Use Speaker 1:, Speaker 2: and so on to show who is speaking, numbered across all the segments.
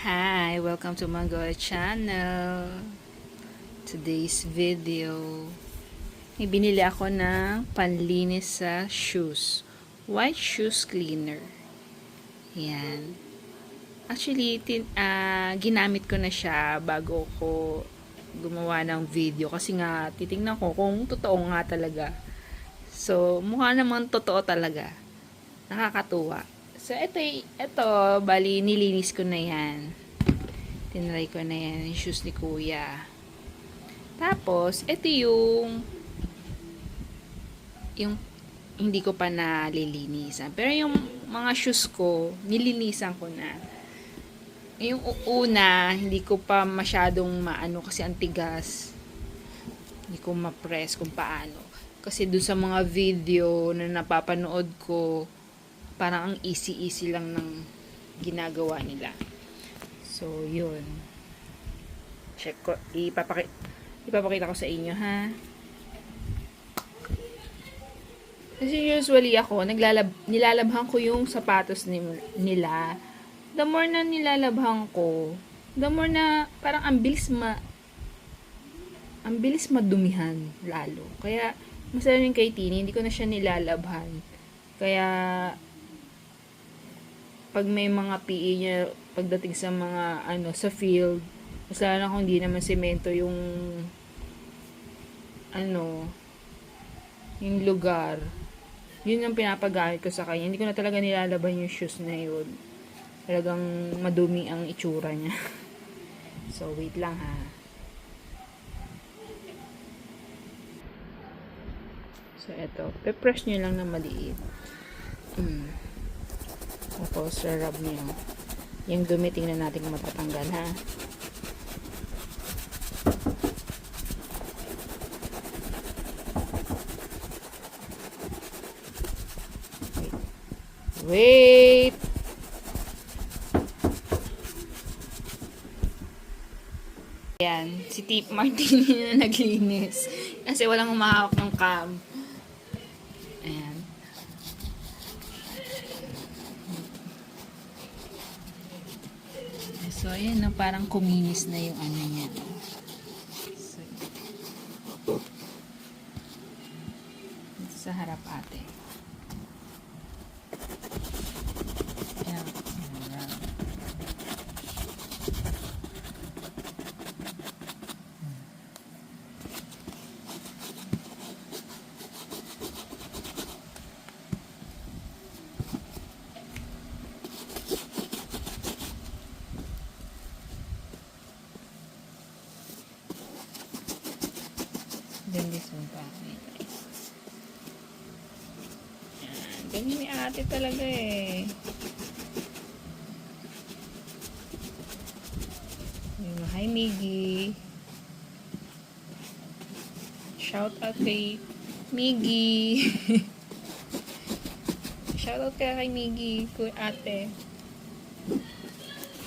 Speaker 1: Hi! Welcome to Mangoa Channel. Today's video, may binili ako ng panlinis sa shoes. White shoes cleaner. Yan. Actually, ginamit ko na siya bago ko gumawa ng video. Kasi nga, titingnan ko kung totoo nga talaga. So, mukha naman totoo talaga. Nakakatuwa. So, ito, bali, nilinis ko na yan. Tinry ko na yan, yung shoes ni Kuya. Tapos, ito yung hindi ko pa nalilinisan. Pero yung mga shoes ko, nilinisan ko na. Yung una, hindi ko pa masyadong maano kasi ang tigas. Hindi ko ma-press kung paano. Kasi doon sa mga video na napapanood ko, parang ang easy-easy lang ng ginagawa nila. So, yun. Check ko. Ipapakita ko sa inyo, ha? Kasi usually ako, nilalabhan ko yung sapatos nila. The more na nilalabhan ko, the more na parang ang bilis madumihan lalo. Kaya, masaya rin kay Tini, hindi ko na siya nilalabhan. Kaya, pag may mga PE niya pagdating sa mga sa field, mas lalo na kung hindi naman semento yung yung lugar, yun ang pinapagamit ko sa kanya. Hindi ko na talaga nilalaban yung shoes na yun. Talagang madumi ang itsura niya. So, wait lang ha. So, eto. Pe-press nyo lang na maliit. Tapos, rub nyo. Yung dumi, tingnan natin kung matatanggal, ha? Wait! Ayan, si Tip Martini na naglinis. Kasi walang umahawak ng cam. Ayan. So, ayan, no, parang kuminis na yung niya. So, dito sa harap ate. Ayan. Then this one pa. Ganyan ni ate talaga eh. Hi Miggy. Shout out kay Miggy. Shout out kay Miggy, kay ate.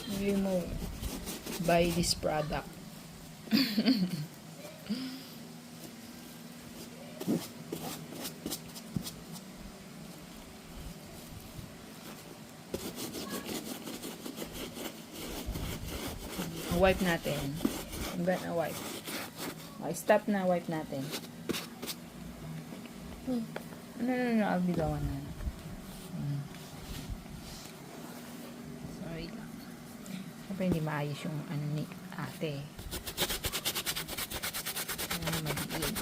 Speaker 1: Hindi mo buy this product. Wipe natin. I'm gonna wipe. Okay, stop na, wipe natin. No, I'll be the one na. Sorry lang. Siyempre hindi maayos yung ni ate. Maliit.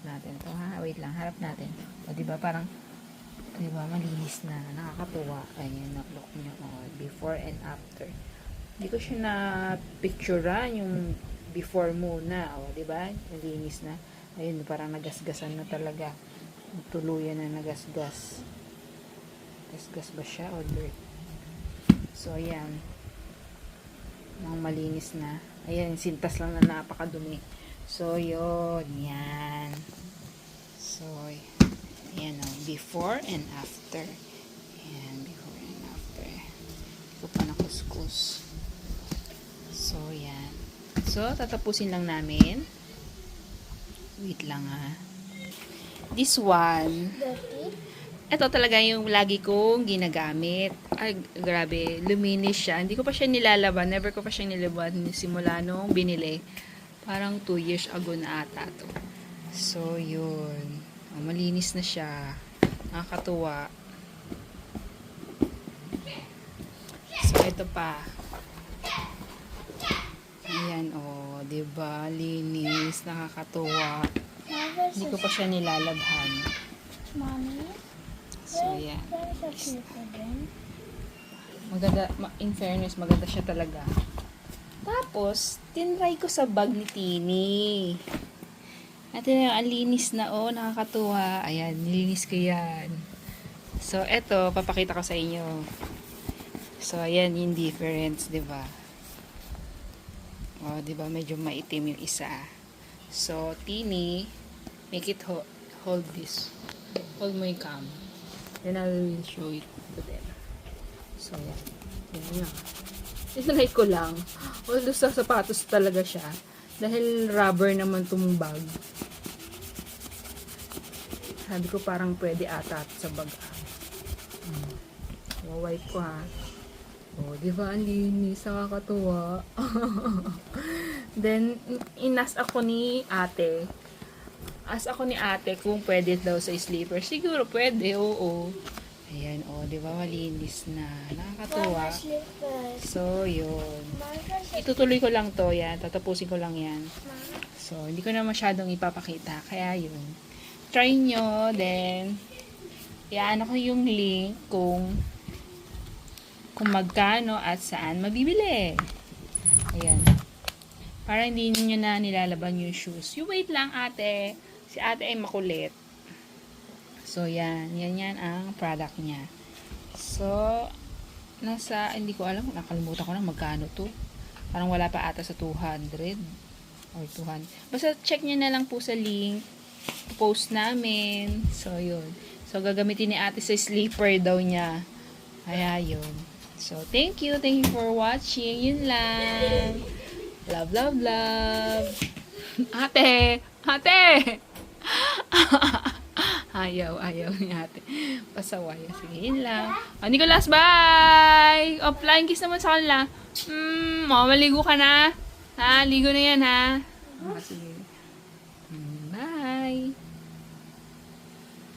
Speaker 1: Natin to ha, wait lang, harap natin. O diba parang diba malinis na, nakakatuwa. Ayan, look nyo, before and after. Hindi ko siya na picturean yung before muna, diba malinis na. Ayun, parang nagasgasan na talaga, tuluyan na nagasgas ba siya o dirt. So ayan, mga malinis na. Ayan, sintas lang na napakadumi. So, yun. Yan. So, yan o. Before and after. Yan. Before and after. Hindi ko pa nakuskus. So, yan. So, tatapusin lang namin. Wait lang ha. This one, ito talaga yung lagi kong ginagamit. Ay, grabe, luminis siya. Hindi ko pa siya nilalaban. Never ko pa siya nilaban simula nung binili. Parang 2 years ago na ata to. So, yun. Malinis na siya. Nakakatuwa. So, ito pa. Ayan, oh, diba? Linis, nakakatuwa. Hindi ko pa siya nilalabhan.
Speaker 2: Mommy,
Speaker 1: So, ayan.
Speaker 2: where's the paper then?
Speaker 1: Maganda, in fairness, maganda siya talaga. Tapos, tinry ko sa bag ni Tini. At yun, ang linis na, oh, nakakatuwa. Ayan, nilinis ko yan. So, eto, papakita ko sa inyo. So, ayan yung difference, diba? Oh, diba, medyo maitim yung isa. So, Tini, make it hold this. Hold mo yung cam. Then, I will show it to them. So, yan. Yan nga. Tinry ko lang. Although sa sapatos talaga siya. Dahil rubber naman itong bag. Sabi ko parang pwede ata sa bag. Wipe ko ha. Oh, di ba ang linis? Nakakatuwa. Then, inas ako ni ate. As ako ni ate kung pwede daw sa sleeper. Siguro pwede, oo. Ayan, oh, di ba malinis na. Nakakatuwa. So, yun. Itutuloy ko lang to, yan. Tatapusin ko lang yan. So, hindi ko na masyadong ipapakita. Kaya, yun. Try nyo, then, yan ako yung link kung magkano at saan mabibili. Ayan. Para hindi nyo na nilalaban yung shoes. You wait lang, ate. Si ate ay makulit. So, yan. Yan ang product niya. So, hindi ko alam. Nakalimutan ko na magkano to. Parang wala pa ata sa 200 or 200. Basta check nyo na lang po sa link. Post namin. So, yun. So, gagamitin ni ate sa sleeper daw niya. Kaya, yun. So, thank you. Thank you for watching. Yun lang. Love, love, love. Ate! Ate! Ayaw ni ate. Pasaway. Sige, yun lang. Oh, Nicolas, bye! Oh, flying kiss naman sa kanila. Maligo ka na. Ha? Ligo na yan, ha? Sige.